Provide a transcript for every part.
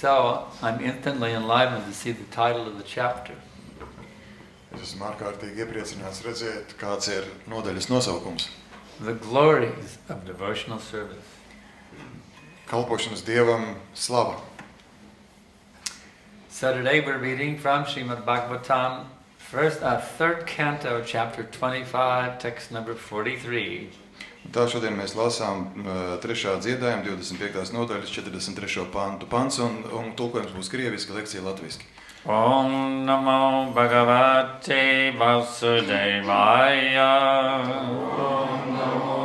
So, I'm instantly enlivened to see the title of the chapter. Es esmu ārkārtīgi iepriecināts redzēt, kāds ir nodaļas nosaukums. The glories of devotional service. Kalpošanas Dievam slava. So today we're reading from Sriman Bhagavatam, third canto, chapter 25, text number 43. Tā šodien mēs lasām 3. dziedājuma 25. nodaļas 43. pants un tulkojums būs krieviski, lekcija latviski. Om Namo Bhagavate Vasudevaya. Om Namo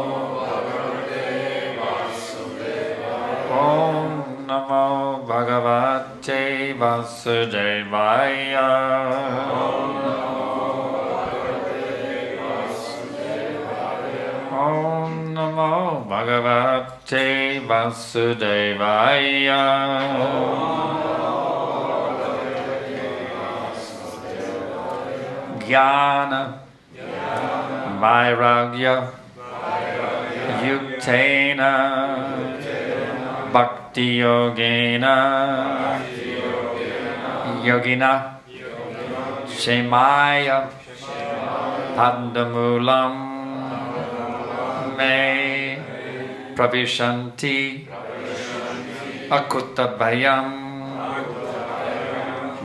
Bhagavate Vasudevaya. Om Namo Bhagavate Vasudevaya. Om Namo Bhagavate Vasudevaya. Jnana Vairagya Yuktena Bhakti Yogena Yogina Shemaya Paddamulam Me Pravishanti Akutabhayam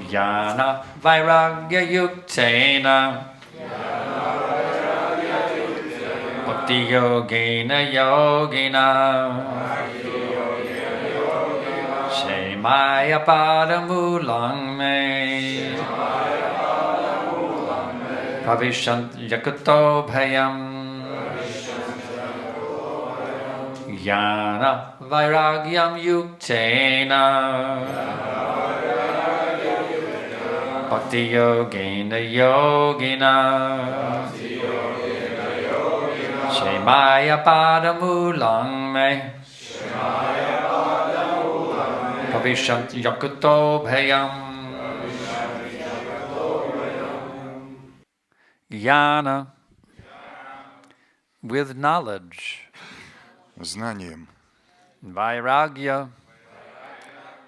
Jnana Vairagya Yuktena Bhakti Yogena Yogina Shemaya Padamulang Me Pravishant Yakuto Bhayam Jnana Vairagyam Yuktena Bhakti Yogena Yogina Shemaya Padamulang Me Pravishant Yakuto Bhayam Jnana with knowledge, Знанием, Vairagya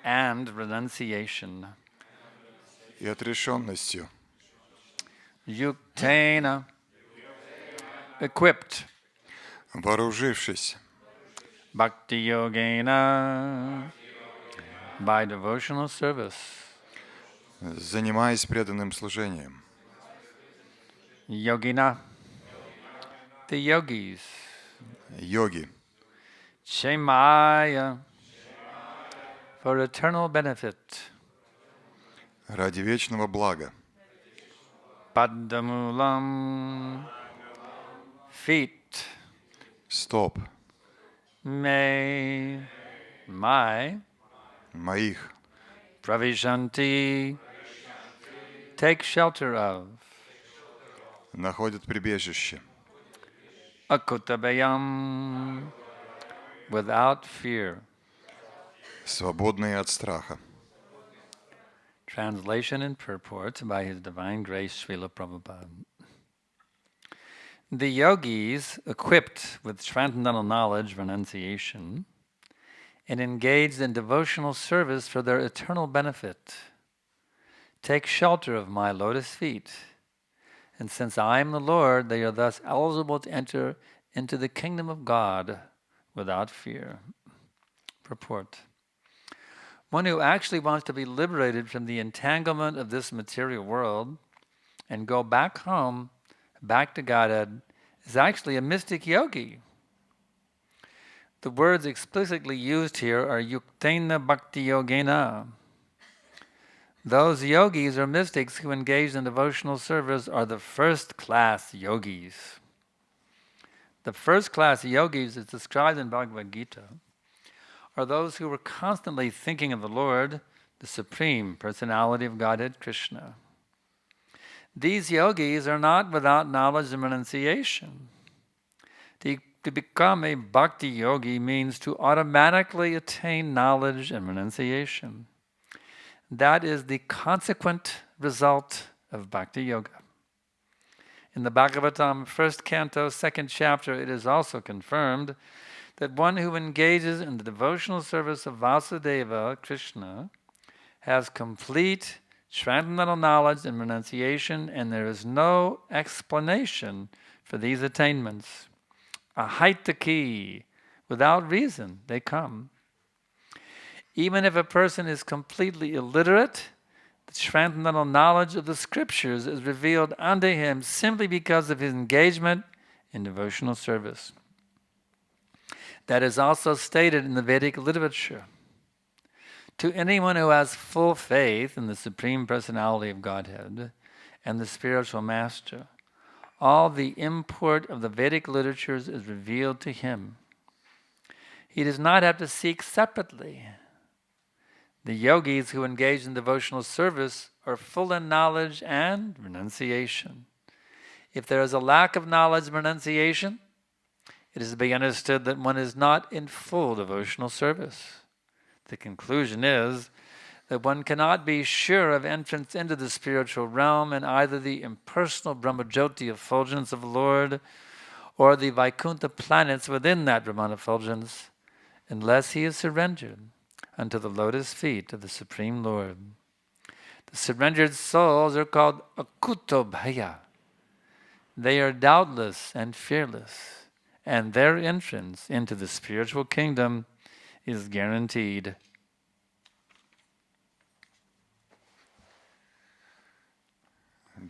and renunciation. и отрешенностью, Yuktena, equipped. вооружившись, Bhakti Yogena, by devotional service. занимаясь преданным служением. Yogina, the yogis. Йоги, Shemaya, for eternal benefit. ради вечного блага. Paddamulam, feet. Стоп, My моих, Pravishanti, take shelter of. находят прибежище. Akutabhayam, without fear. Свободные от страха. Translation and purport by His Divine Grace Srila Prabhupada. The yogis, equipped with transcendental knowledge, renunciation, and engaged in devotional service for their eternal benefit, take shelter of my lotus feet. And since I am the Lord, they are thus eligible to enter into the kingdom of God without fear. Purport. One who actually wants to be liberated from the entanglement of this material world and go back home, back to Godhead, is actually a mystic yogi. The words explicitly used here are yuktena bhakti yogena. Those yogis or mystics who engage in devotional service are the first-class yogis. The first-class yogis, as described in Bhagavad Gita, are those who were constantly thinking of the Lord, the Supreme Personality of Godhead, Krishna. These yogis are not without knowledge and renunciation. To become a bhakti yogi means to automatically attain knowledge and renunciation. That is the consequent result of bhakti yoga. In the Bhagavatam, 1st canto, 2nd chapter, it is also confirmed that one who engages in the devotional service of Vasudeva, Krishna, has complete transcendental knowledge and renunciation, and there is no explanation for these attainments. Ahaitaki, without reason, they come. Even if a person is completely illiterate, the transcendental knowledge of the scriptures is revealed unto him simply because of his engagement in devotional service. That is also stated in the Vedic literature. To anyone who has full faith in the Supreme Personality of Godhead and the spiritual master, all the import of the Vedic literatures is revealed to him. He does not have to seek separately. The yogis who engage in devotional service are full in knowledge and renunciation. If there is a lack of knowledge and renunciation, it is to be understood that one is not in full devotional service. The conclusion is that one cannot be sure of entrance into the spiritual realm in either the impersonal Brahmajyoti effulgence of the Lord or the Vaikuntha planets within that Brahman effulgence unless he is surrendered unto the lotus feet of the Supreme Lord. The surrendered souls are called akutobhaya. They are doubtless and fearless, and their entrance into the spiritual kingdom is guaranteed.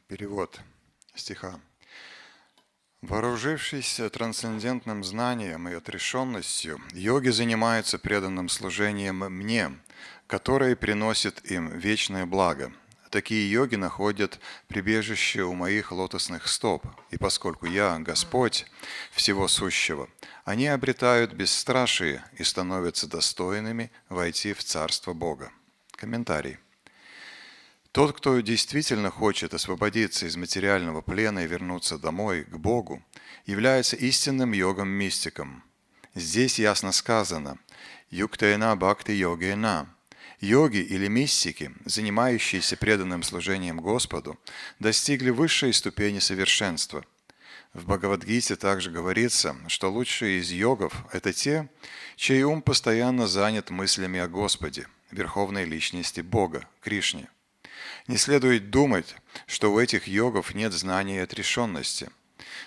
Перевод стиха. Вооружившись трансцендентным знанием и отрешенностью, йоги занимаются преданным служением мне, которое приносит им вечное благо. Такие йоги находят прибежище у моих лотосных стоп, и поскольку я Господь всего сущего, они обретают бесстрашие и становятся достойными войти в Царство Бога. Комментарий. Тот, кто действительно хочет освободиться из материального плена и вернуться домой, к Богу, является истинным йогом-мистиком. Здесь ясно сказано «юктена бхакти йогена». Йоги или мистики, занимающиеся преданным служением Господу, достигли высшей ступени совершенства. В Бхагавад-гите также говорится, что лучшие из йогов – это те, чей ум постоянно занят мыслями о Господе, верховной личности Бога, Кришне. Не следует думать, что у этих йогов нет знания и отрешенности.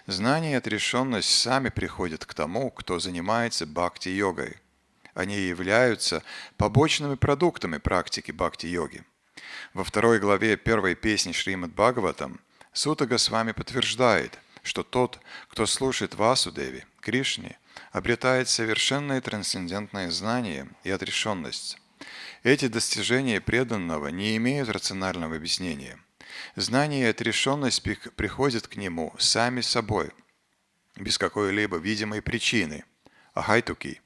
Знание и отрешенность сами приходят к тому, кто занимается бхакти-йогой. Они являются побочными продуктами практики бхакти-йоги. Во второй главе первой песни Шримад Бхагаватам Сута Госвами подтверждает, что тот, кто слушает Васудеви, Кришне, обретает совершенное трансцендентное знание и отрешенность. Эти достижения преданного не имеют рационального объяснения. Знание и отрешенность приходят к нему сами собой, без какой-либо видимой причины. Ахайтуки.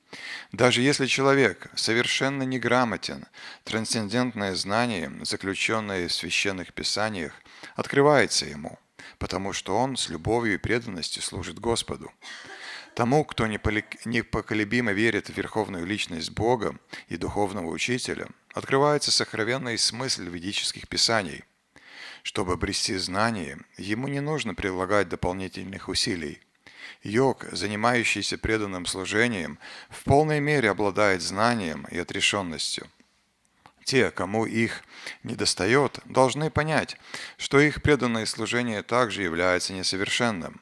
Даже если человек совершенно неграмотен, трансцендентное знание, заключенное в священных писаниях, открывается ему, потому что он с любовью и преданностью служит Господу. Тому, кто непоколебимо верит в верховную личность Бога и духовного учителя, открывается сокровенный смысл ведических писаний. Чтобы обрести знание, ему не нужно прилагать дополнительных усилий. Йог, занимающийся преданным служением, в полной мере обладает знанием и отрешенностью. Те, кому их недостает, должны понять, что их преданное служение также является несовершенным.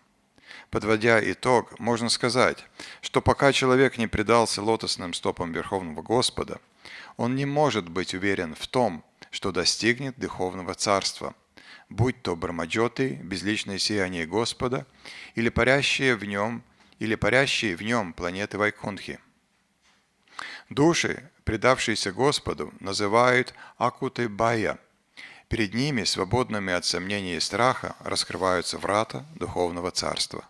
Подводя итог, можно сказать, что пока человек не предался лотосным стопам Верховного Господа, он не может быть уверен в том, что достигнет духовного царства, будь то Брахмаджоти, безличное сияние Господа, или парящие в нем планеты Вайкунтхи. Души, предавшиеся Господу, называют Акутай-бая. Перед ними, свободными от сомнений и страха, раскрываются врата духовного царства.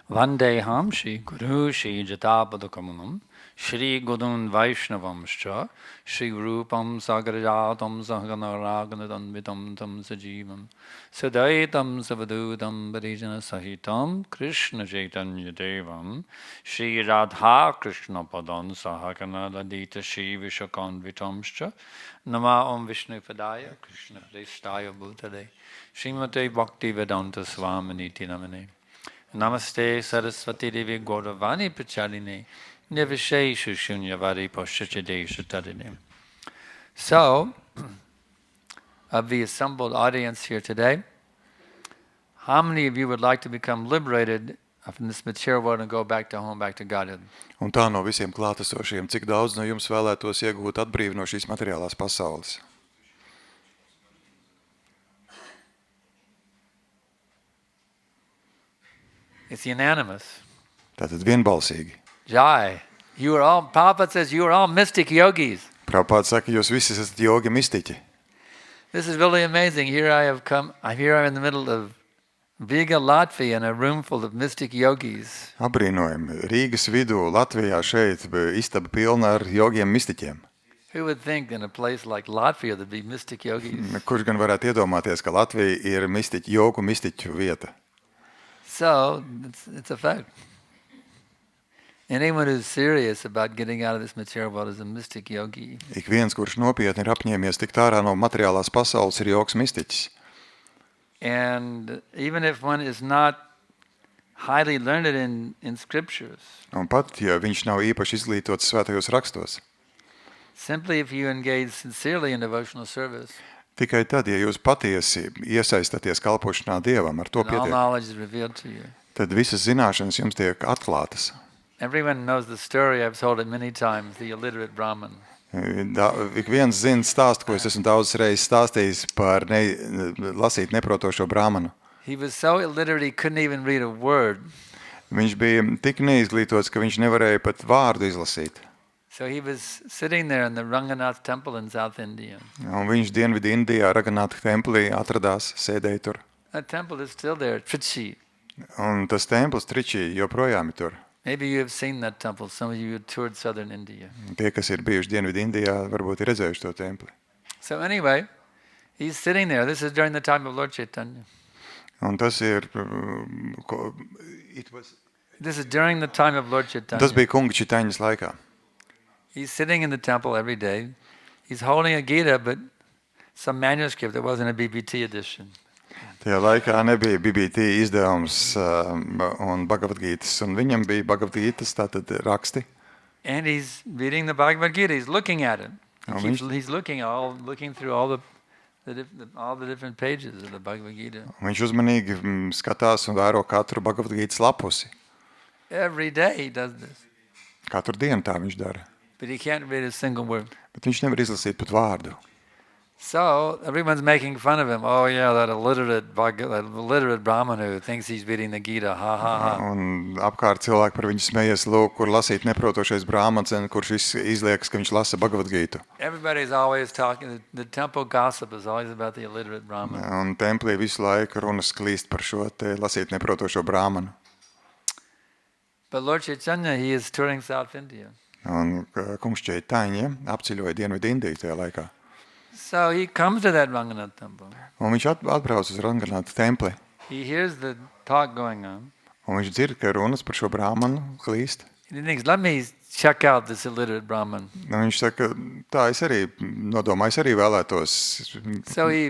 Vandeham Shri Guru Shri Jatapadakamunam Shri Gurun Vaishnavamscha Shri Rupam Sagarajatam Sahaganaraganadamvitam Tam Sajivam Sadaitam Savadutam Parijana Sahitam Krishna Chaitanya Devam Shri Radha Krishna Padan Sahaganadadita Shri Vishakanvitamscha Nama Om Vishnu Padaya Krishna Prestaya Bhutale Srimate Bhakti Vedanta Swaminiti Namane Namaste Saraswati Devi Gauravani Prachaline Nivisheshu Shunyavadi Poshachadeshu Tadine. So, of the assembled audience here today, how many of you would like to become liberated from this material world and go back to home, back to Godhead? Un tā no visiem klātesošiem, cik daudz no jums vēlētos iegūt atbrīvu no šīs materiālās pasaules? It's unanimous. Tātad vienbalsīgi. Jai. Prabhupada says you are all mystic yogis. Prabhupāda saka, jūs visi esat jogi mistiķi. This is really amazing. Here I am in the middle of Riga, Latvia, in a room full of mystic yogis. Abrīnojami. Rīgas vidū, Latvijā šeit istaba pilna ar jogiem mistiķiem. Who would think in a place like Latvia there'd be mystic yogis? Kurš gan varētu iedomāties, ka Latvija ir jogu mistiķu vieta? So, it's a fact. Anyone who's serious about getting out of this material world is a mystic yogi. Ik viens, kurš nopietni ir apņēmies tikt ārā no materiālās pasaules, ir jogs mistiķis. And even if one is not highly learned in scriptures, Un pat, ja viņš nav īpaši izglītots svētajos rakstos, simply if you engage sincerely in devotional service, tikai tad, ja jūs patiesi iesaistaties kalpošanā Dievam, ar to then all pietiek, knowledge is revealed to you. tad visas zināšanas jums tiek atklātas. Everyone knows the story, I've told it many times, the illiterate Brahman. Ik viens zina stāstu, ko es esmu daudz reizes stāstījis par lasīt neprotošo brāmanu. He was so illiterate he couldn't even read a word. Viņš bija tik neizglītots, ka viņš nevarēja pat vārdu izlasīt. So he was sitting there in the Ranganath temple in South India. Un viņš Dienvidu Indijā, Raganāta templī atradās, sēdēja tur. That temple is still there, Trichy. Un tas templis Tričī joprojām ir tur. Maybe you have seen that temple. Some of you have toured southern India. Tie, kas ir bijuši Dienvidu Indijā, varbūt ir redzējuši to templi. So anyway, he's sitting there. This is during the time of Lord Chaitanya. Un tas ir... This is during the time of Lord Chaitanya. Tas bija kunga Čitaņas laikā. He's sitting in the temple every day. He's holding a Gita, but some manuscript that wasn't a BBT edition. Tajā laikā nebija BBT izdevums un Bhagavad Gītas, un viņam bija Bhagavad Gītas, tātad raksti. And he's reading the Bhagavad Gita. He's looking at it. He's looking through all the different pages of the Bhagavad Gita. Viņš uzmanīgi skatās un vēro katru Bhagavad Gītas lapusi. Every day he does this. Katru dienu tā viņš dara. But he can't read a single word. Bet viņš nevar izlasīt pat vārdu. So everyone's making fun of him. Oh yeah, that illiterate Brahman who thinks he's reading the Gita. Ha ha ha. Un apkārt cilvēki par viņu smējies, lūk, kur lasīt neprotošais brāmans, kurš izliekas, ka viņš lasa Bhagavad Gītu. Everybody's always talking. The temple gossip is always about the illiterate Brahman. Un templī visu laiku runas klīst par šo te lasīt neprotošo brāmanu. But Lord Chaitanya, he is touring South India. Un kungs Čaitaņa apceļoja Dienvidu Indiju tajā laikā. So he comes to that Ranganath temple. Un viņš atbrauc uz Ranganāta templi. He hears the talk going on. Un viņš dzird, ka runas par šo brāmanu klīst. He thinks, let me check out this illiterate Brahman. Un viņš saka, tā es arī vēlētos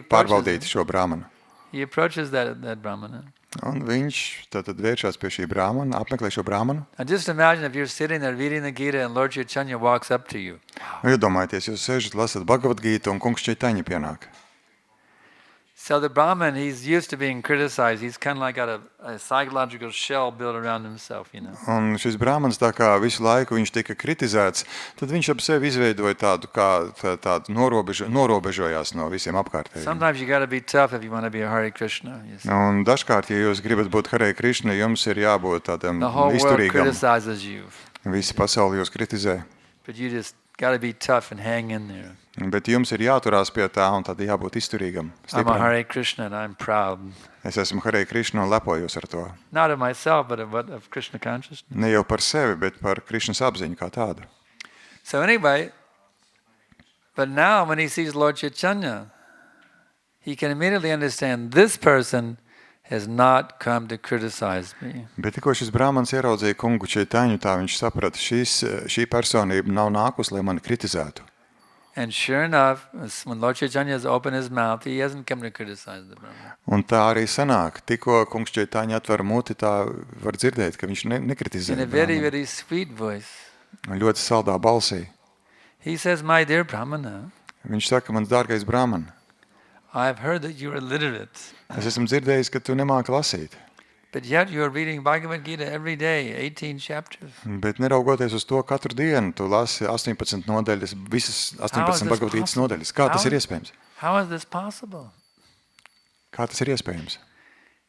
pārbaudīt šo brāmanu. He approaches that Brahmana. Un viņš tad vēršās pie šī brāmana, apmeklē šo brāmanu. And just imagine if you're sitting there reading the Gita and Lord Chaitanya walks up to you. Iedomājieties, jūs sēžat, lasat Bhagavad Gītu un kungs Čaitaņa pienāk. So the Brahman, he's used to being criticized. He's kind of like got a psychological shell built around himself, you know. Un šis brāmans tā kā visu laiku viņš tika kritizēts, tad viņš ap sevi izveidoja tādu norobežojās no visiem apkārtējiem. Sometimes you got to be tough if you want to be a Hare Krishna. Un dažkārt, ja jūs gribat būt Hare Krishna, jums ir jābūt tādam The whole world izturīgam. criticizes you. Visi pasauli jūs kritizē. But you just got to be tough and hang in there. Bet jums ir jāturās pie tā un tad jābūt izturīgam. I'm a Hare Krishna and I'm proud. Es esmu Hare Krishna un lepojos ar to. Not of myself, but of Krishna consciousness. Ne jau par sevi, bet par Krišnas apziņu kā tādu. So anyway, but now when he sees Lord Chaitanya, he can immediately understand this person has not come to criticize me. Bet tikko šis brāmans ieraudzīja kungu Čaitaņu, tā viņš saprata, šī personība nav nākus, lai mani kritizētu. And sure enough, when Lord Chaitanya has opened his mouth, he hasn't come to criticize the Brahmana. Un tā arī sanāk. Tikko kungs Čaitāņa atver muti, tā var dzirdēt, ka viņš nekritizē In a very, Brahmanu. very sweet voice. Un ļoti saldā balsī. He says, my dear Brahmana, Viņš saka, mans dārgais Brahman, I've heard that you are literate, es esmu dzirdējis, ka tu nemāki lasīt. but yet you are reading Bhagavad Gita every day, 18 chapters. Bet neraugoties uz to, katru dienu tu lasi 18 nodaļas, visas How is 18 this Bhagavad-gītas possible? nodaļas. Kā tas How- ir iespējams? How is this possible? Kā tas ir iespējams?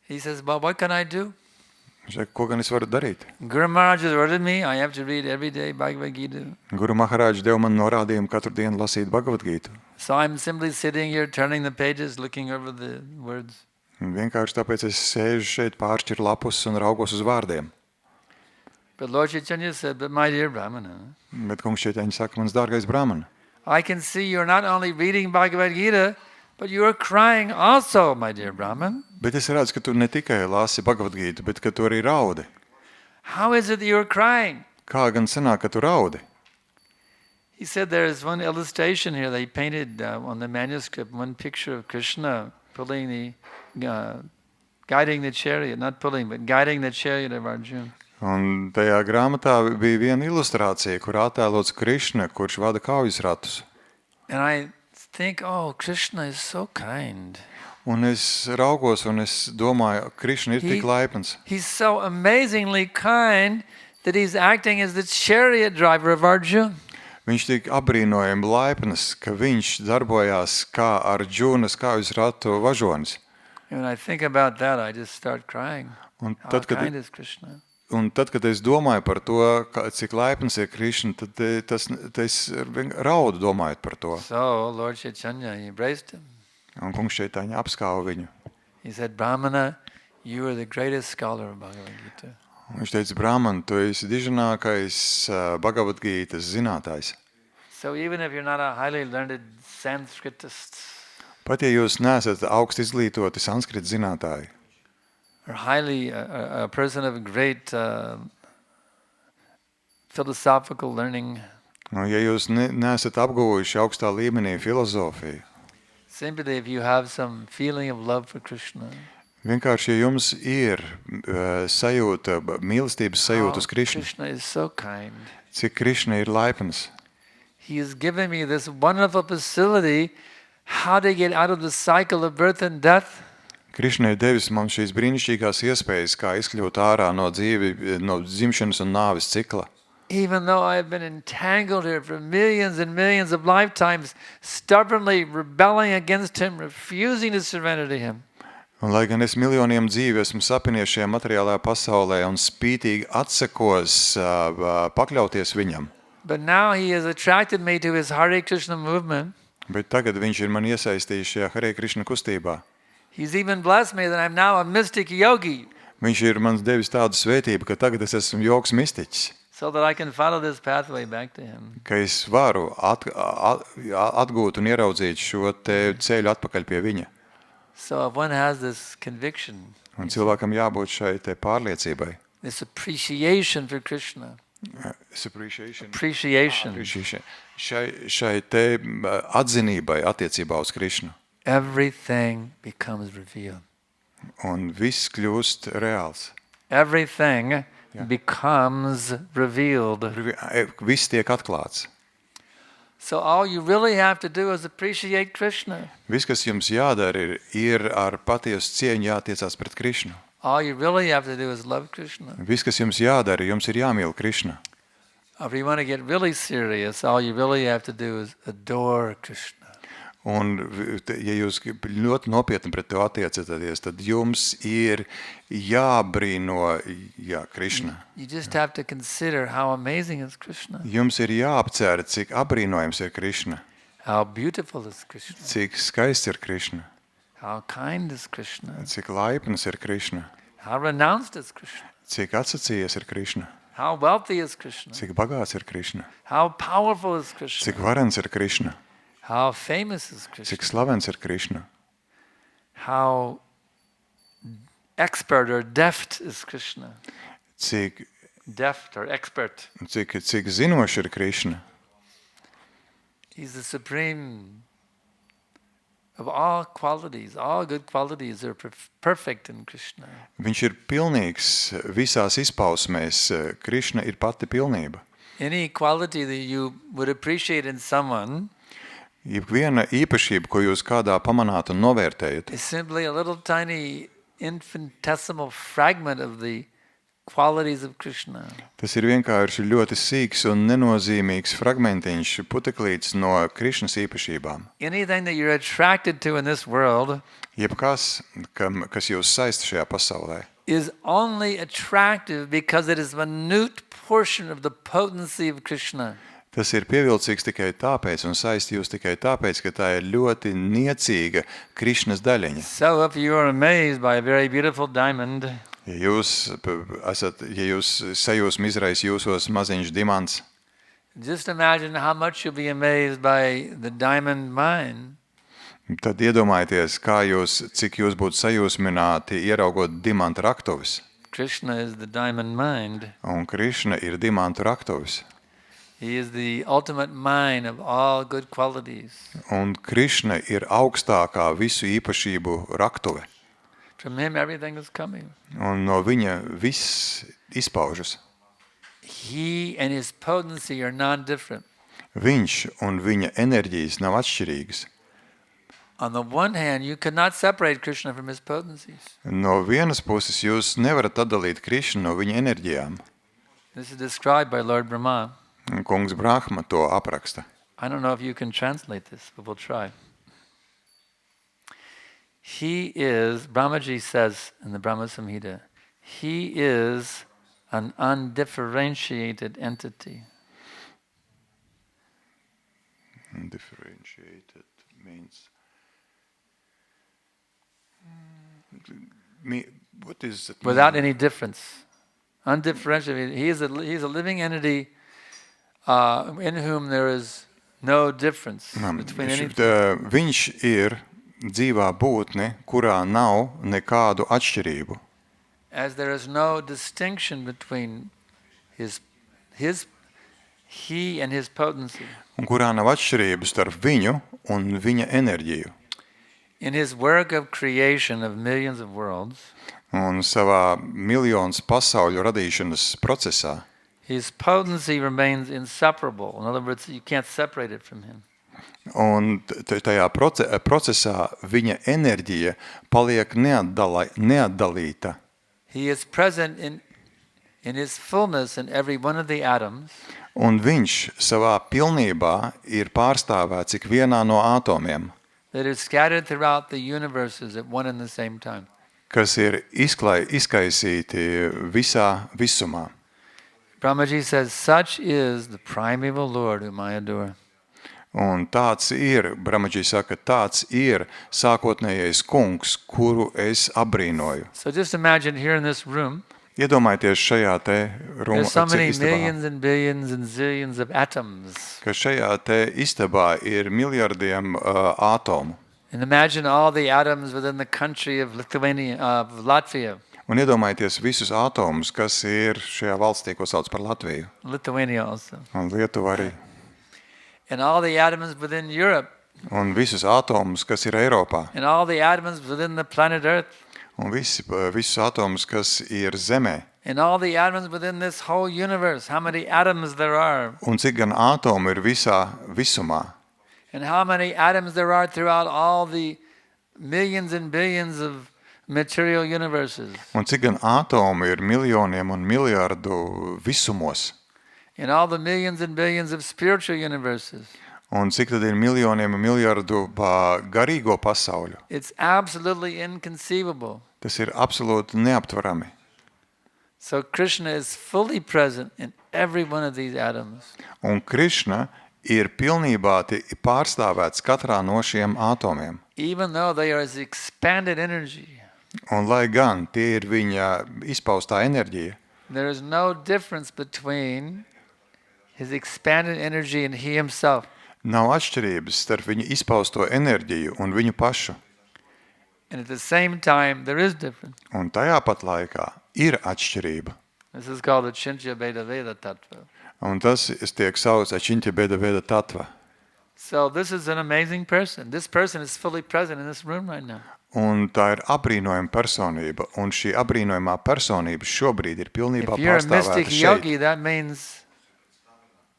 He says, well, what can I do? Viņš saka, ko gan es varu darīt? Guru Maharaj has ordered me, I have to read every day Bhagavad Gita. Guru Maharāģis deva man norādījumu katru dienu lasīt Bhagavad-gītu. So I'm simply sitting here, turning the pages, looking over the words. Un vienkārši tāpēc es sēžu šeit, pāršķiru lapus un raugos uz vārdiem. But Lord Chaitanya said, but my dear Brahmana, Bet kungs Čaitāņa saka, mans dārgais Brahman, I can see you're not only reading Bhagavad Gita, but you are crying also, my dear Brahman. bet es redzu, ka tu ne tikai lasi Bhagavad-gītu, bet ka tu arī raudi. How is it that you are crying? Kā gan sanāk, ka tu raudi? He said there is one illustration here. They painted on the manuscript one picture of Krishna pulling guiding the chariot, not pulling, but guiding the chariot of Arjuna. Un tajā grāmatā bija viena ilustrācija, kur attēlots Krišna, kurš vada kaujas ratus. And I think, oh, Krishna is so kind. Un es raugos un es domāju, Krišna ir tik laipns. He's so amazingly kind that he's acting as the chariot driver of Arjuna. Viņš tik apbrīnojami laipns, ka viņš darbojās kā Arjunas kaujas ratu važonis. And when I think about that, I just start crying. Un How tad, kind is Krishna? kad es domāju par to, cik laipns ir Krišna, tad es raudu domājot par to. So Lord Chaitanya, he embraced him. Un kungs Čaitāņa apskāva viņu. He said, Brahmana, you are the greatest scholar of Bhagavad Gita. Un viņš teica, Brahman, tu esi diženākais Bhagavad-gītas zinātājs. So even if you're not a highly learned Sanskritist Pat ja jūs neesat augsti izglītoti sanskrita zinātāji, or highly a person of great philosophical learning, ja jūs neesat apguvuši augstā līmenī filozofiju, simply if you have some feeling of love for Krishna, vienkārši, ja jums ir sajūta, mīlestības sajūta uz Krišnu, Krishna is so kind. cik Krišna ir laipns, He has given me this wonderful facility how to get out of the cycle of birth and death. Krišna ir devis man šīs brīnišķīgās iespējas, kā izkļūt ārā no dzimšanas un nāves cikla. Even though I have been entangled here for millions and millions of lifetimes, stubbornly rebelling against him, refusing to surrender to him. Un, lai gan es miljoniem dzīvi esmu sapinies šajā materiālajā pasaulē un spītīgi atsakos pakļauties viņam, But now he has attracted me to his Hare Krishna movement. bet tagad viņš ir man iesaistījis šajā Hare Krišna kustībā. He's even blessed me that I'm now a mystic yogi, Viņš ir man devis tādu svētību, ka tagad es esmu joks mistiķis, so that I can follow this pathway back to him. ka es varu atgūt un ieraudzīt šo te ceļu atpakaļ pie viņa. So if one has this conviction, Un cilvēkam jābūt šai te pārliecībai. this appreciation for Krishna, Appreciation. Šai te atzinībai attiecībā uz Krišnu. everything becomes revealed. Un viss kļūst reāls. Everything becomes revealed. Viss tiek atklāts. So all you really have to do is appreciate Krishna. Viss, kas jums jādara, ir ar patiesu cieņu jātiecās pret Krišnu. All you really have to do is love Krishna. Viss, kas jums jādara, jums ir jāmīl Krišna. If you want to get really serious, all you really have to do is adore Krishna. Un, ja jūs ļoti nopietni pret to attiecaties, tad jums ir jābrīno Krišna. You just have to consider how amazing is Krishna. Jums ir jāapcer, cik abrīnojams ir Krišna, How beautiful is Krishna. cik skaists ir Krišna, How kind is Krishna. cik laipns ir Krišna, How renounced is Krishna. cik atsacījies ir Krišna, How wealthy is Krishna. cik bagāts ir Krišna, How powerful is Krishna. cik varens ir Krišna, How famous is Krishna. cik slavens ir Krišna, How expert or deft is Krishna. cik Deft or expert. zinoši ir Krišna. He's the supreme of all qualities. All good qualities are perfect in Krishna. Viņš ir pilnīgs visās izpausmēs. Krišna ir pati pilnība. Any quality that you would appreciate in someone Viena īpašība, ko jūs kādā pamanāt un novērtējat, is simply a little tiny infinitesimal fragment of the qualities of Krishna. tas ir vienkārši ļoti sīks un nenozīmīgs fragmentiņš, puteklīts no Krišnas īpašībām. Anything that you're attracted to in this world Jebkas, kas jūs saista šajā pasaulē, is only attractive because it is a minute portion of the potency of Krishna. tas ir pievilcīgs tikai tāpēc un saist jūs tikai tāpēc, ka tā ir ļoti niecīga Krišnas daļiņa. So if you are amazed by a very beautiful diamond, Ja jūs sajūsmu izraisa jūsos maziņš dimants, just imagine how much you'll be amazed by the diamond mine. tad iedomājieties, cik jūs būtu sajūsmināti ieraugot dimantu raktuvis. Krishna is the diamond mind. Un Krišna ir dimantu raktuvis. He is the ultimate mine of all good qualities. Un Krišna ir augstākā visu īpašību raktuve. From him everything is coming. Un no viņa viss izpaužas. He and his potency are non-different. Viņš un viņa enerģijas nav atšķirīgas. On the one hand, you cannot separate Krishna from his potencies. No vienas puses jūs nevarat atdalīt Krišnu no viņa enerģijām. This is described by Lord Brahma. Un kungs Brahma to apraksta. I don't know if you can translate this, but we'll try. He is, Brahmaji says in the Brahma Samhita, he is an undifferentiated entity. Undifferentiated means... What is it? Without any difference. Undifferentiated. He's a living entity in whom there is no difference between anything. Viņš ir dzīvā būtne, kurā nav nekādu atšķirību. As there is no distinction between he and his potency. Un kurā nav atšķirības starp viņu un viņa enerģiju. In his work of creation of millions of worlds, Un savā miljonus pasauļu radīšanas procesā, his potency remains inseparable. In other words, you can't separate it from him. un tajā procesā viņa enerģija paliek neatdalīta. He is present in his fullness in every one of the atoms. Un viņš savā pilnībā ir pārstāvēts ik vienā no atomiem, That is scattered throughout the universes at one and the same time. kas ir izkaisīti visā visumā. Brahmaji says, such is the primeval Lord whom I adore. Un tāds ir, Brahmaji saka, tāds ir sākotnējais kungs, kuru es abrīnoju. So just imagine here in this room, Iedomājieties šajā te there's so many istabā, millions and billions and zillions of atoms. ka šajā te istabā ir miljardiem ātomu. And imagine all the atoms within the country of Lithuania, of Latvia. Un iedomājieties visus ātomus, kas ir šajā valstī, ko sauc par Latviju. Lithuania also. Un Lietuva arī. And all the atoms within Europe. Un visus ātomus, kas ir Eiropā. And all the atoms within the planet Earth. Un visus ātomus, kas ir Zemē. And all the atoms within this whole universe. How many atoms there are. Un cik gan ātomu ir visā visumā. And how many atoms there are throughout all the millions and billions of material universes. Un cik gan ātomu ir miljoniem un miljardu visumos. And all the millions and billions of spiritual universes. Un cik tad ir miljoniem un miljardu garīgo pasauļu. It's absolutely inconceivable. Tas ir absolūti neaptverami. So Krishna is fully present in every one of these atoms. Un Krišna ir pilnībā pārstāvēts katrā no šiem ātomiem. Even though they are his expanded energy. Un lai gan tie ir viņa izpaustā enerģija, There is no difference between his expanded energy and he himself. nav atšķirības starp viņa izpausto enerģiju un viņu pašu. And at the same time, there is difference. Un tajā pat laikā ir atšķirība. This is called the Chintya Veda Veda Tattva. Un tas tiek saucts Ačintja Beda Veda Tattva. So this is an amazing person. This person is fully present in this room right now. Un tā ir abrīnojama personība, un šī abrīnojamā personība šobrīd ir pilnībā If you're a mystic pārstāvēta šeit. yogi, that means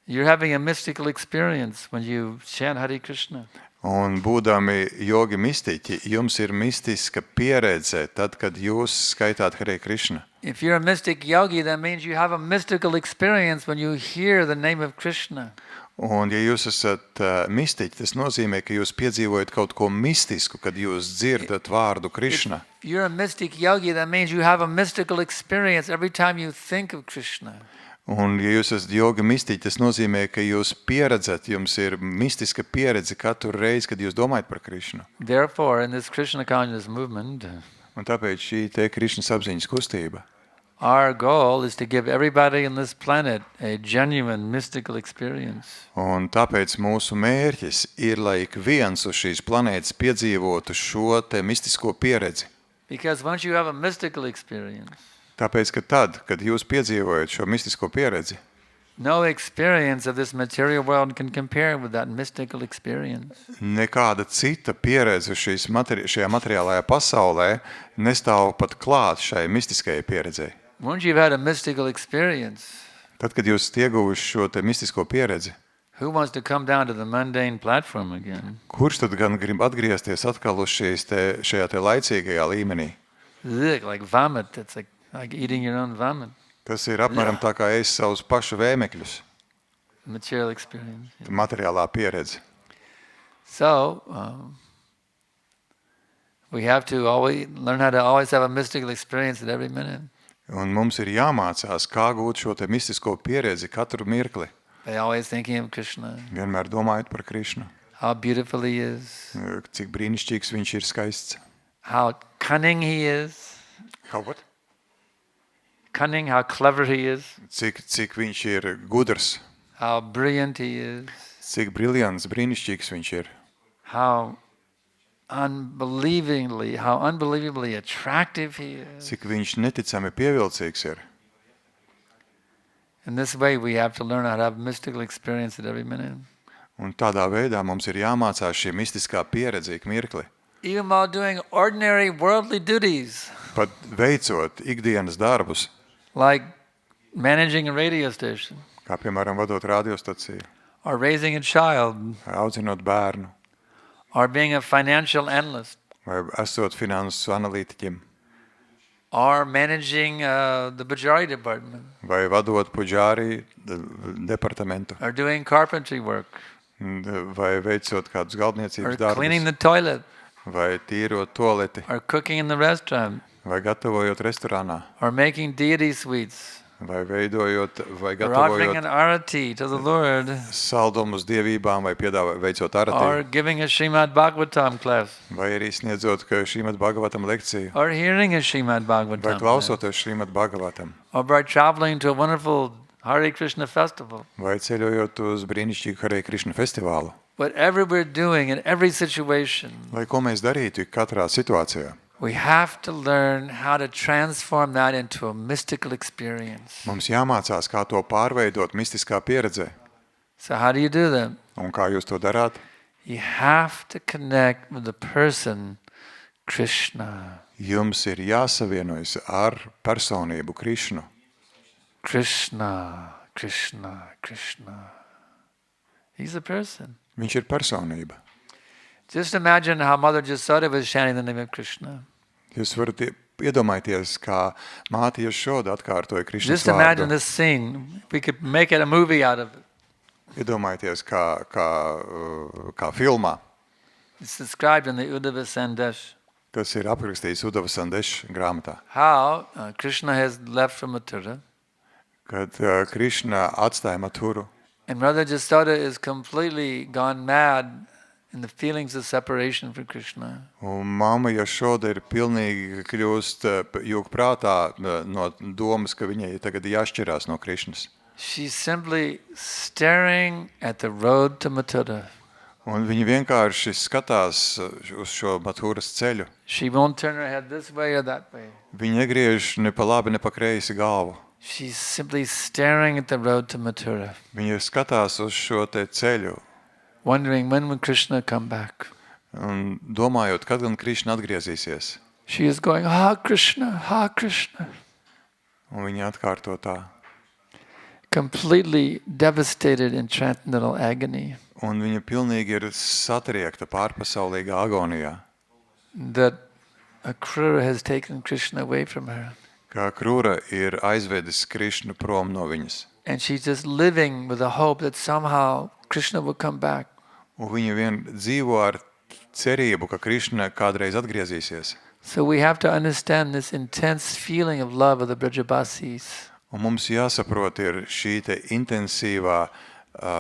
you're having a mystical experience when you chant Hare Krishna. Un būdami jogi mistiķi, jums ir mistiska pieredze tad, kad jūs skaitāt Hare Krishna. If you're a mystic yogi, that means you have a mystical experience when you hear the name of Krishna. Un ja jūs esat mistiķi, tas nozīmē, ka jūs piedzīvojat kaut ko mistisku, kad jūs dzirdat vārdu Krishna. If you're a mystic yogi, that means you have a mystical experience every time you think of Krishna. Un ja jūs esat jogi mistiķi, tas nozīmē, ka jūs pieredzat, jums ir mistiska pieredze katru reizi, kad jūs domājat par Krishnu. Therefore, in this Krishna consciousness movement, Un tāpēc šī te Krišnas apziņas kustība. our goal is to give everybody on this planet a genuine mystical experience. Un tāpēc mūsu mērķis ir, lai ik viens uz šīs planētas piedzīvotu šo te mistisko pieredzi. Because once you have a mystical experience, Tāpēc, ka tad, kad jūs piedzīvojat šo mistisko pieredzi, no experience of this material world can compare with that mystical experience. nekāda cita pieredze šajā materiālajā pasaulē nestāv pat klāt šai mistiskajai pieredzei. Once you've had a mystical experience, Tad, kad jūs esat ieguvuši šo te mistisko pieredzi, who wants to come down to the mundane platform again? kurš tad gan grib atgriezties atkal uz šajā te laicīgajā līmenī? Ugh, like vomit. It's like eating your own vomit. Tas ir apmēram tā kā ēst savus pašu vēmekļus, Material experience. Yeah. materiālā pieredze. So, we have to always learn how to always have a mystical experience at every minute. Un mums ir jāmācās, kā gūt šo te mistisko pieredzi katru mirkli. By always thinking of Krishna, Vienmēr domājot par Krišnu, how beautiful he is, cik brīnišķīgs viņš ir skaists. how cunning he is, How what? cunning, how clever he is, Cik viņš ir gudrs, how brilliant he is, cik briljants, brīnišķīgs viņš ir. how unbelievably attractive he is. Cik viņš neticami pievilcīgs ir. In this way, we have to learn how to have mystical experience at every minute. Un tādā veidā mums ir jāmācās šī mistiskā pieredze ik mirkli. Even while doing ordinary worldly duties, Pat veicot ikdienas darbus, like managing a radio station, kā piemēram vadot radiostaciju, or raising a child, audzinot bērnu, or being a financial analyst, vai esot finansu analītiķim, or managing the Bajari department, vai vadot puģāri departamentu, or doing carpentry work, vai veicot kādus or galdniecības cleaning darbus, the toilet, vai tīrot toaleti, or cooking in the restaurant, vai gatavojot restorānā, or making deity sweets, vai veidojot, vai or offering an gatavojot arati to the Lord, saldumus dievībām, vai veicot or arati, giving a Srimad Bhagavatam class, vai arī sniedzot Šrīmad Bhagavatam lekciju, or hearing a Srimad vai Bhagavatam class, klausoties Šrīmad Bhagavatam, or by traveling to a wonderful Hare Krishna festival. vai ceļojot uz brīnišķīgu Hare Krishna festivālu. Whatever we're doing in every situation, Lai ko mēs darītu katrā situācijā, we have to learn how to transform that into a mystical experience. mums jāmācās, kā to pārveidot mistiskā pieredzē. So how do you do that? Un kā jūs to darāt? You have to connect with the person Krishna. Jums ir jāsavienojas ar personību Krišnu. Krishna, Krishna, Krishna. He's a person. Viņš ir personība. Just imagine how Mother Jasoda was chanting the name of Krishna. Jūs varat iedomāties, kā māte Jasoda atkārtoja Krišnas Just imagine vārdu. this scene. We could make it a movie out of it. Iedomājieties, kā filmā. It's described in the Uddhava Sandesh. Tas ir aprakstīts Uddhava Sandeša grāmatā. How Krishna has left from Mathura. Kad Krišna atstāja Mathuru, And Mother Jasoda is completely gone mad in the feelings of separation from Krishna. un mamma Jasoda ir pilnīgi kļūst jūg prātā no domas, ka viņai tagad jāšķirās no Krišnas. She's simply staring at the road to Mathura. Un viņa vienkārši skatās uz šo Mathuras ceļu. She won't turn her head this way or that way. Viņa negriež ne pa labi, ne pa kreisi galvu. She's simply staring at the road to Mathura. Viņa skatās uz šo te ceļu, wondering when will Krishna come back. Un domājot, kad gan Krišna atgriezīsies. She is going, Ha Krishna, Ha Krishna. Un viņa atkārto tā. Completely devastated in transcendental agony. Un viņa pilnīgi ir satriekta pārpasaulīgā agonijā. That a Krura has taken Krishna away from her. Kā Krura ir aizvedis Krišnu prom no viņas. And she's just living with the hope that somehow Krishna will come back. Un viņa vien dzīvo ar cerību, ka Krišna kādreiz atgriezīsies. So we have to understand this intense feeling of love of the Brajabasis. Un mums jāsaprot ir šī te intensīvā,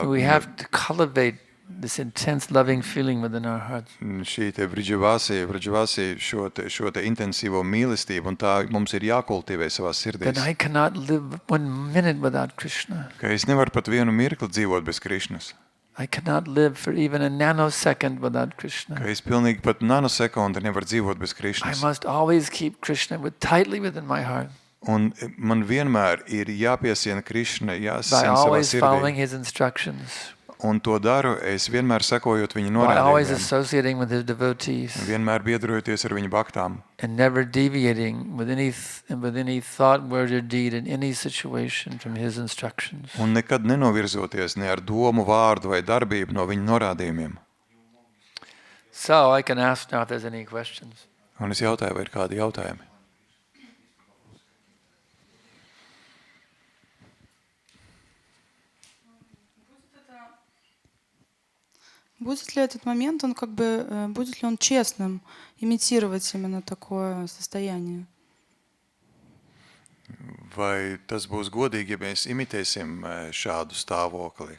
We have to cultivate this intense loving feeling within our hearts. šī te Brajabasis šo te intensīvo mīlestību, un tā mums ir jākultivē savās That sirdīs. I cannot live 1 minute without Krishna. Ka es nevaru pat vienu mirkli dzīvot bez Krišnas. I cannot live for even a nanosecond without Ka Krishna. es pilnīgi pat nanosekundi nevaru dzīvot bez I Krišnas. must always keep Krishna tightly within my heart Un man vienmēr ir jāpiesiena Krišna, by jāsasien savā always following sirdī. his instructions, Un to daru es vienmēr sekojot viņa by always norādījumiem. associating with his devotees, Vienmēr biedrojoties ar viņa baktām. and never deviating with any thought, word, or deed in any situation from his instructions. Un nekad nenovirzoties ne ar domu, vārdu vai darbību no viņa norādījumiem. So I can ask now if there's any questions. Un es jautāju, vai ir kādi jautājumi? Будет ли этот момент, он будет ли он честным, имитировать именно такое состояние? Vai tas būs godīgi, ja mēs imitēsim šādu stāvokli?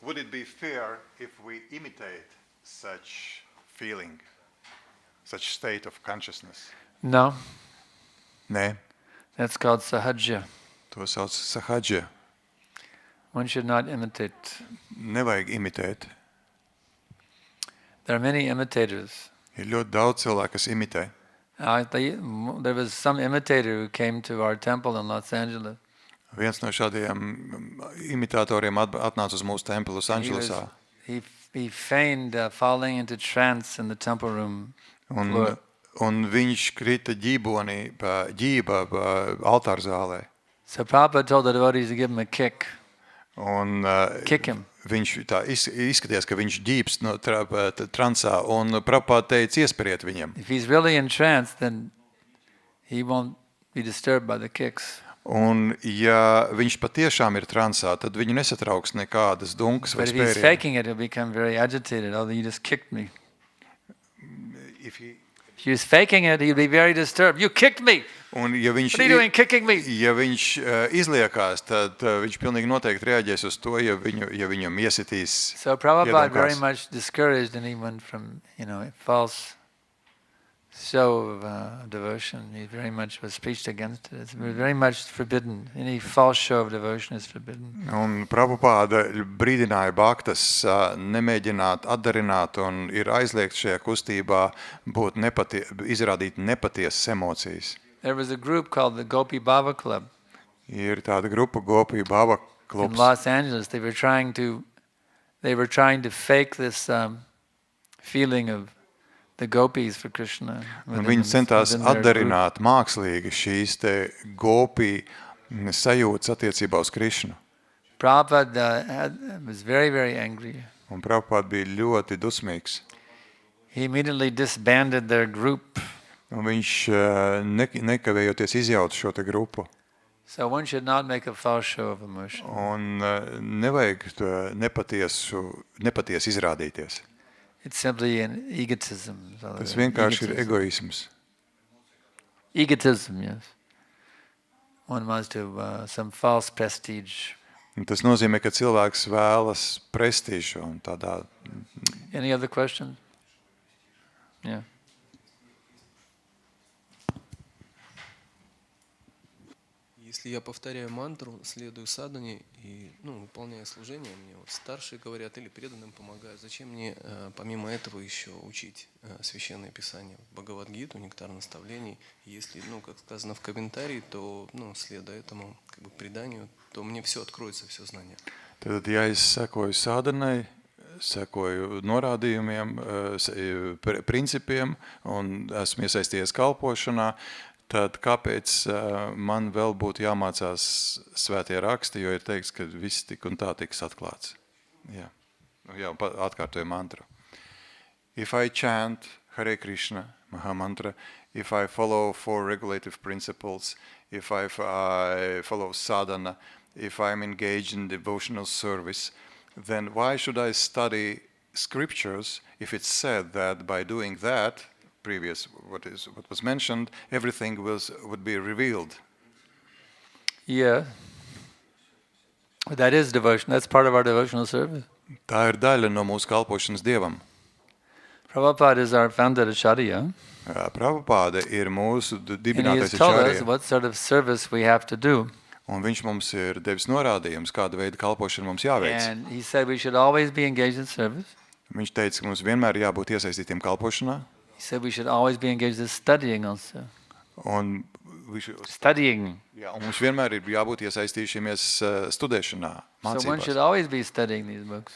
Would it be fair if we imitate such feeling, such state of consciousness? No, Nē, that's called sahaja. to sauc sahadža. One should not imitate. Nevajag imitēt. There are many imitators. Ir ļoti daudz cilvēku, kas imitē. There was some imitator who came to our temple in Los Angeles. Viens no šādiem imitatoriem atnāca uz mūsu templi Losandželosā. He feigned falling into trance in the temple room floor. Un viņš krita ģība pa altāra zālē. So Prabhupada told the devotees to give him a kick. Un Kick him. viņš tā izskatījās, ka viņš ģības no transā, un Prabhupada teica iesperiet viņam. If he's really in trance, then he won't be disturbed by the kicks. Un ja viņš patiešām ir transā, tad viņu nesatrauks nekādas dunkas vai But if he's spērieni. faking it, he'll become very agitated. Oh, you just kicked me. If he was faking it, he'd be very disturbed. You kicked me! Un ja viņš, What are you doing kicking me? ja viņš izliekās, tad viņš pilnīgi noteikti reaģēs uz to, ja viņam iesitīs. So Prabhupada very iedomkās. much discouraged anyone from, false show of devotion. He very much was preached against it. It's very much forbidden. Any false show of devotion is forbidden. Un Prabhupada brīdināja bhaktas nemēģināt atdarināt un ir aizliegts šajā kustībā izrādīt nepatiesas emocijas. There was a group called the Gopi Bhava Club Ir tāda grupa Gopi Bhava in klubs. Los Angeles. They were trying to fake this feeling of the gopis for Krishna. Un viņi centās atdarināt mākslīgi šīs te Gopi sajūtas attiecībā uz Krišnu. Prabhupada was very, very angry. Un Prabhupada bija ļoti dusmīgs. He immediately disbanded their group. Un viņš nekavējoties izjauca šo te grupu. So one should not make a false show of emotion. Un nevajag nepatiesi izrādīties. It's simply an egotism. So Tas vienkārši ir egoisms. Egotism, yes. One must have some false prestige. Un tas nozīmē, ka cilvēks vēlas prestīžu un tādā. Any other questions? Yeah. Если я повторяю мантру, следую садхане и выполняю служение, мне вот старшие говорят или преданным помогают. Зачем мне помимо этого еще учить священное писание, Бхагавад-гиту, нектар наставлений? Если, как сказано в комментарии, то следуя этому преданию, то мне все откроется, все знание. Tad, ja es sekoju sādanai, sekoju norādījumiem, principiem un esmu iesaistījies kalpošanā, tad kāpēc man vēl būtu jāmācās svētie raksti, jo ir teikts, ka viss tik un tā tiks atklāts. Jā, atkārtoju mantru. If I chant Hare Krishna, Maha Mantra, if I follow 4 regulative principles, if I follow sadhana, if I'm engaged in devotional service, then why should I study scriptures if it's said that by doing that, what was mentioned, everything would be revealed? Yeah. That is devotion. That's part of our devotional service. Tā ir daļa no mūsu kalpošanas Dievam. Prabhupada is our founder acharya. Prabhupada ir mūsu And he dibinātais has told us acharya. what sort of service we have to do. Un viņš mums ir devis norādījums, kāda veida kalpošana mums jāveic. And he said we should always be engaged in service. Viņš teica, ka mums vienmēr jābūt iesaistītiem kalpošanā. He said we should always be engaged in studying also. Un Studying. un mums vienmēr ir jābūt iesaistījušamies studēšanā, So one should mācībās. always be studying these books.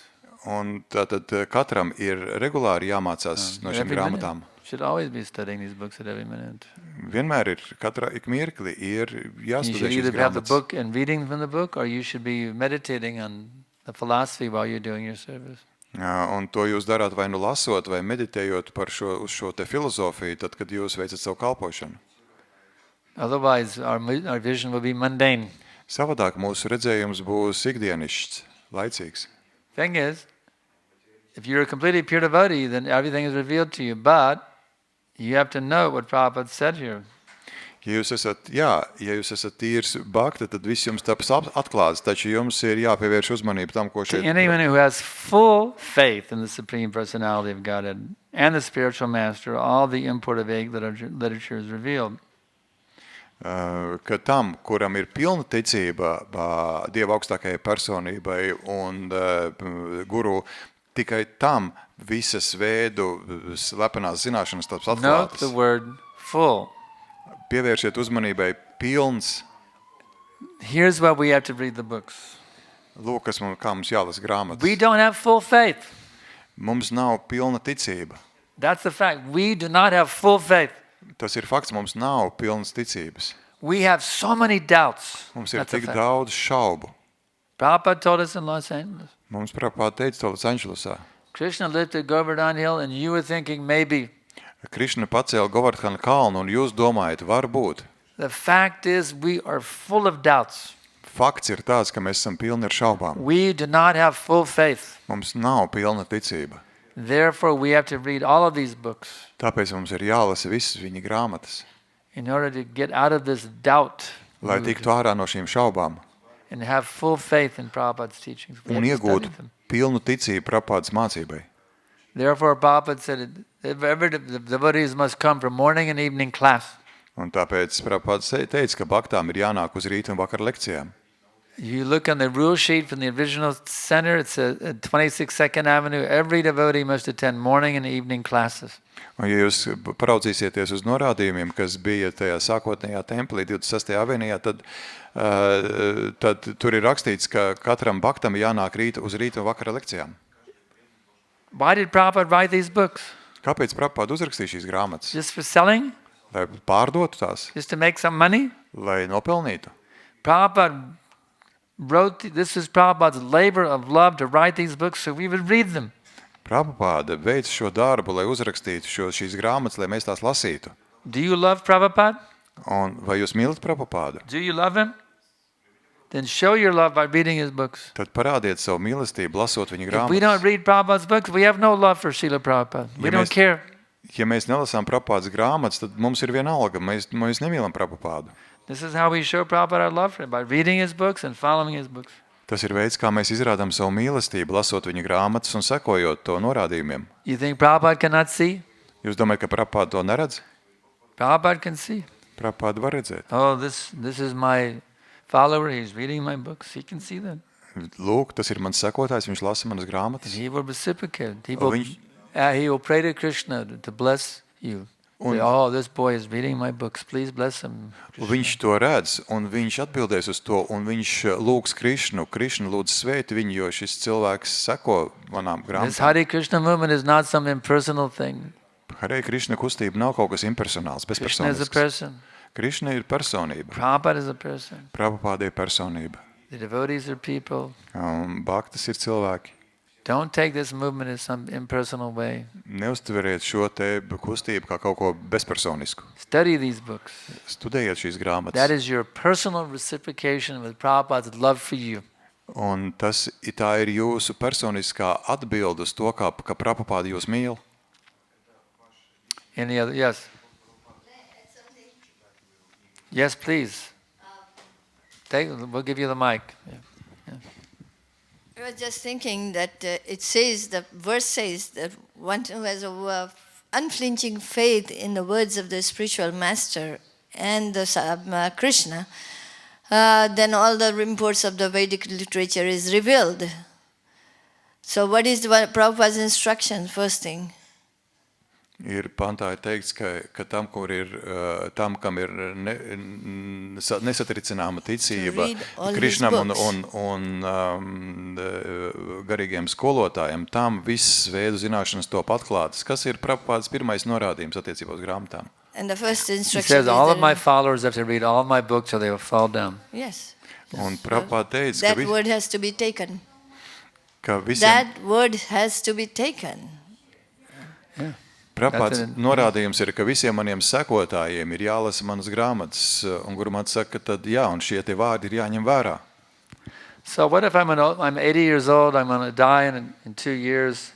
Un tātad katram ir regulāri jāmācās no šīm Every grāmatām. minute. Should always be studying these books at every minute. Vienmēr ir, ik mirkli ir You jāstudē should šīs either have the grāmatas. book and reading from the book, or you should be meditating on the philosophy while you're doing your service. Un to jūs darāt vai nu lasot, vai meditējot uz šo te filozofiju, tad, kad jūs veicat savu kalpošanu. Otherwise, our vision will be mundane. Savādāk mūsu redzējums būs ikdienišķs, laicīgs. Thing is, if you're a completely pure devotee, then everything is revealed to you. But you have to know what Prabhupada said here. Ja jūs esat tīrs bhakta, tad viss jums taps atklāts, taču jums ir jāpievērš uzmanība tam, ko To šeit... anyone who has full faith in the Supreme Personality of Godhead and the spiritual master, all the import of Vedic literature is revealed. Ka tam, kuram ir pilna ticība Dieva augstākajai personībai un guru, tikai tam visas vēdu slepenās zināšanas taps Note atklātas. the word full. Pievēršiet uzmanībai pilns. Here's why we have to read the books. Lūk, kā mums jālas grāmatas. We don't have full faith. Mums nav pilna ticība. That's the fact. We do not have full faith. Tas ir fakts, mums nav pilnas ticības. We have so many doubts. Mums ir That's a tik fact. daudz šaubu. Prabhupada told us in Los Angeles. Mums Prabhupada teica to Losandželosā. Krishna lifted Govardhan Hill and you were thinking maybe. Krišna pacēla Govardhana kalnu un jūs domājat, varbūt. The fact is we are full of doubts. Fakts ir tāds, ka mēs esam pilni ar šaubām. We do not have full faith. Mums nav pilna ticība. Therefore, we have to read all of these books Tāpēc mums ir jālasa visas viņa grāmatas, in order to get out of this doubt lai tiktu ārā no šīm šaubām and have full faith in Prabhupada's teachings. We un have to study iegūtu them. pilnu ticību Prabhupādas mācībai. Therefore, Prabhupada said, the devotees must come for morning and evening class. Un tāpēc Prabhupāds teica, ka baktām ir jānāk uz rīta un vakara lekcijām. You look on the rule sheet from the original center, it's at 26 2nd Avenue. Every devotee must attend morning and evening classes. Un ja jūs paraudzīsieties uz norādījumiem, kas bija tajā sākotnējā templī 26. avenijā, tad tur ir rakstīts, ka katram baktam jānāk uz rīta un vakara lekcijām. Why did Prabhupada write these books? Kāpēc Prabhupada uzrakstīja šīs grāmatas? Just for selling? Lai pārdotu tās, Just to make some money? lai nopelnītu. Prabhupada this is Prabhupada's labor of love to write these books so we would read them. Prabhupada veic šo darbu, lai uzrakstītu šīs grāmatas, lai mēs tās lasītu. Do you love Prabhupada? Un vai jūs mīlat Prabhupādu? Do you love him? Then show your love by reading his books. Tad parādiet savu mīlestību, lasot viņa If we don't grāmatas. read Prabhupada's books, we have no love for Srila Prabhupada. We don't care. Ja mēs nelasām Prabhupādas grāmatas, tad mums ir vienalga, mēs nemīlam Prabhupādu. This is how we show Prabhupada our love for him, by reading his books and following his books. Tas ir veids, kā mēs izrādām savu mīlestību, lasot viņa grāmatas un sekojot to norādījumiem. You think Prabhupada cannot see? Jūs domājat, ka Prabhupāda to neredz? Prabhupada can see. Prabhupāda var redzēt. Oh, this is my follower. He's reading my books. He can see that. Lūk, tas ir mans sekotājs, viņš lasa manas grāmatas. He will reciprocate. He Oh, will pray to Krishna to bless you. Say, oh, this boy is reading my books. Please bless him. Viņš to redz, un viņš atbildēs uz to, un viņš lūgs Krišnu. Krišnu lūdz sveiti viņu, jo šis cilvēks seko manām This grāmatām. Hare Krishna movement is not some impersonal thing. Hare Krišna kustība nav kaut kas impersonāls, Krishna is a bezpersonisks. person. Krišna ir personība. Prabhupada is a person. Prabhupāda ir personība. The devotees are people. Bhaktas ir cilvēki. Don't take this movement in some impersonal way. Neuztveriet šo te kustību kā kaut ko bezpersonisku. Study these books. Studējiet šīs grāmatas. That is your personal reciprocation with Prabhupada's love for you. Un tā ir jūsu personiskā atbilde uz to, kā Prabhupāda jūs mīl. Any other? Yes. Yes, please. We'll give you the mic. Yeah. I was just thinking that it says, the verse says that one who has a unflinching faith in the words of the spiritual master and the Krishna, then all the imports of the Vedic literature is revealed. So what is Prabhupada's instruction, first thing? Ir pantā teikts, ka tam, kam ir nesatricināma ticība Krišnam un garīgiem skolotājiem, tam viss veidu zināšanas top atklātas. Kas ir Prabhupādas pirmais norādījums attiecībā uz grāmatām? And the first He instruction says, is all of that- my followers have to read all my books or they will fall down. Yes. Un Prabhupāda teica, That word has to be taken. ka visiem That word has to be taken. Prabhupādas norādījums ir, ka visiem maniem sekotājiem ir jālasa manas grāmatas, un Gurumāts saka, tad jā, un šie te vārdi ir jāņem vērā. So what if I'm 80 years old, I'm going to die in 2 years.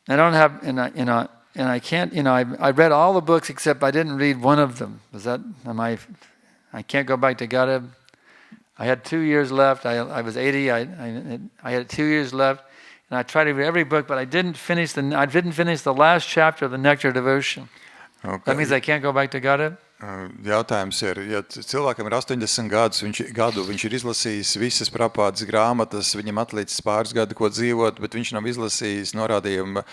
I don't have, and I can't, I read all the books except I didn't read one of them. I can't go back to Garib. I had 2 years left. I was 80. I had 2 years left. And I tried to read every book, but I didn't finish the last chapter of the Nectar Devotion. Okay. That means I can't go back to Garib? Jautājums ir, ja cilvēkam ir 80 gadu, viņš ir izlasījis visas Prabhupādas grāmatas, viņam atlicis pāris gadu, ko dzīvot, bet viņš nav izlasījis norādījumu,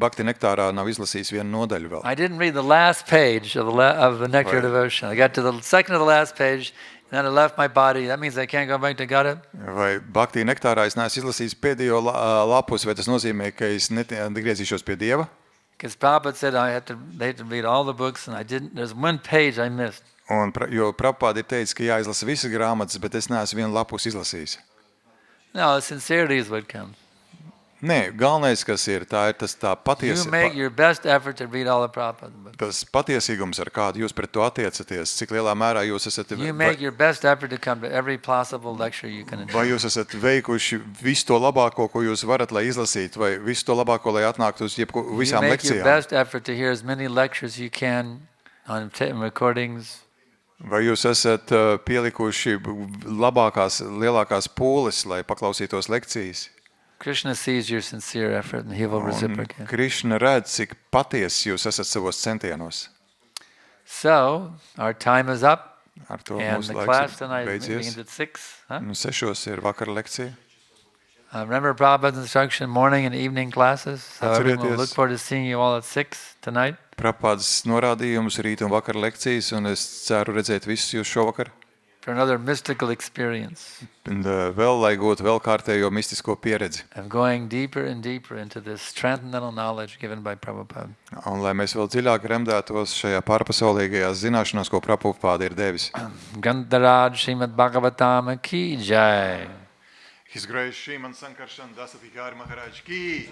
Bhakti nektārā nav izlasījis vienu nodaļu vēl. I didn't read the last page of the Nectar Devotion. I got to the second to the last page, and then I left my body. That means I can't go back to Garib? Vai Bhakti nektārā es neesmu izlasījis pēdējo lapus, vai tas nozīmē, ka es negriezīšos pie Dieva? Because Prabhupada said they had to read all the books, and I didn't. There's one page I missed. Jo Prabhupāda ir teicis, ka jāizlasa visas grāmatas, bet es neesmu vienu lapus izlasījis. No, sincerity is what counts. Nē, galvenais, kas ir, tā ir tā You make your best effort to read all the Prabhupada books. tas patiesīgums, ar kādu jūs pret to attiecaties, cik lielā mērā jūs esat, You make your best effort to come to every possible lecture you can vai attend. jūs esat veikuši visu to labāko, ko jūs varat, lai izlasītu, vai visu to labāko, lai atnāktu uz You visām make your lekcijām. best effort to hear as many lectures you can on recordings. Vai jūs esat pielikuši lielākās pūles, lai paklausītos lekcijas? Krishna sees your sincere effort, and he will Un reciprocate. Krišna redz, cik patiesi jūs esat savos centienos. So, our time is up, Ar to and mūsu the class laiks tonight ir begins beidzies. at 6. Huh? 6 ir vakara lekcija. Remember Prabhupada's instruction, morning and evening classes. So everyone will Atcerieties. look forward to seeing you all at 6 tonight. Prabhupādas norādījumus, rīt un vakara lekcijas, un es ceru redzēt visus jūs šovakar. For another mystical experience Un vēl, lai gūtu vēl kārtējo mistisko pieredzi. of going deeper and deeper into this transcendental knowledge given by Prabhupada. Un lai mēs vēl dziļāk remdētos šajā pārpasaulīgajās zināšanās, ko Prabhupāda ir devis. Gandharaj Srimad Bhagavatam ki jai. His Grace Sriman Sankarshan Das Adhikari Maharaj ki.